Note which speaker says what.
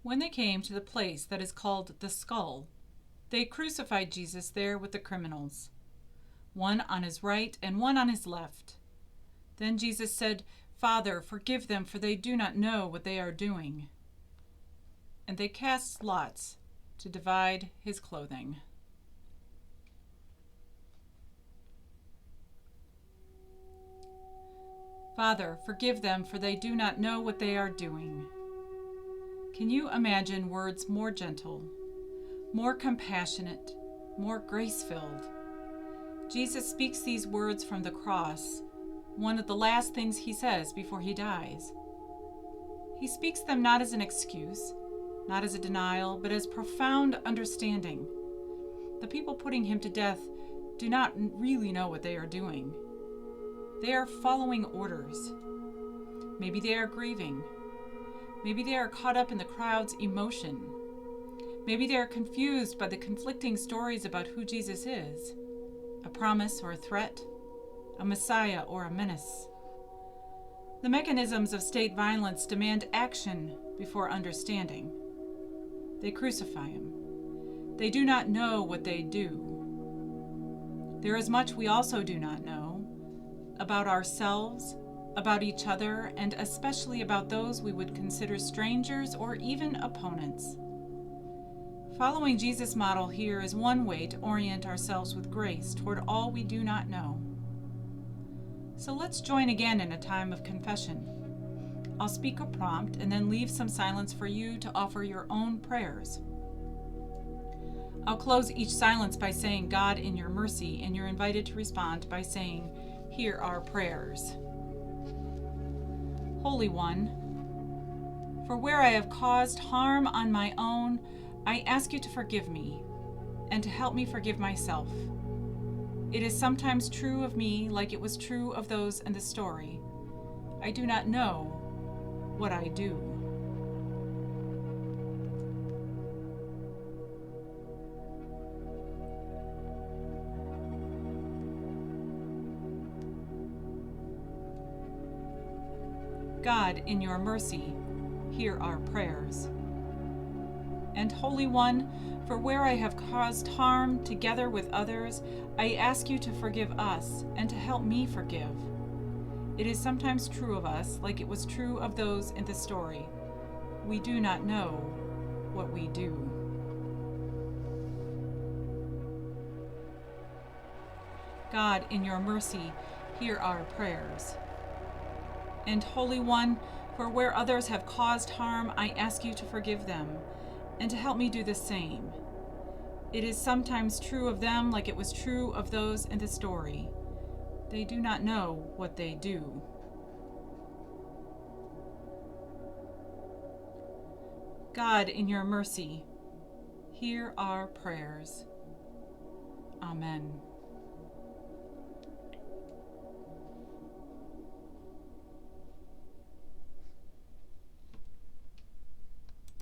Speaker 1: When they came to the place that is called the Skull, they crucified Jesus there with the criminals, one on his right and one on his left. Then Jesus said, "Father, forgive them, for they do not know what they are doing." And they cast lots to divide his clothing. Father, forgive them, for they do not know what they are doing. Can you imagine words more gentle, more compassionate, more grace-filled? Jesus speaks these words from the cross, one of the last things he says before he dies. He speaks them not as an excuse, not as a denial, but as profound understanding. The people putting him to death do not really know what they are doing. They are following orders. Maybe they are grieving. Maybe they are caught up in the crowd's emotion. Maybe they are confused by the conflicting stories about who Jesus is, a promise or a threat, a Messiah or a menace. The mechanisms of state violence demand action before understanding. They crucify him. They do not know what they do. There is much we also do not know about ourselves, about each other, and especially about those we would consider strangers or even opponents. Following Jesus' model here is one way to orient ourselves with grace toward all we do not know. So let's join again in a time of confession. I'll speak a prompt and then leave some silence for you to offer your own prayers. I'll close each silence by saying, "God, in your mercy," and you're invited to respond by saying, "Hear our prayers." Holy One, for where I have caused harm on my own, I ask you to forgive me and to help me forgive myself. It is sometimes true of me like it was true of those in the story. I do not know what I do. God, in your mercy, hear our prayers. And Holy One, for where I have caused harm together with others, I ask you to forgive us and to help me forgive. It is sometimes true of us, like it was true of those in the story. We do not know what we do. God, in your mercy, hear our prayers. And Holy One, for where others have caused harm, I ask you to forgive them and to help me do the same. It is sometimes true of them like it was true of those in the story. They do not know what they do. God, in your mercy, hear our prayers. Amen.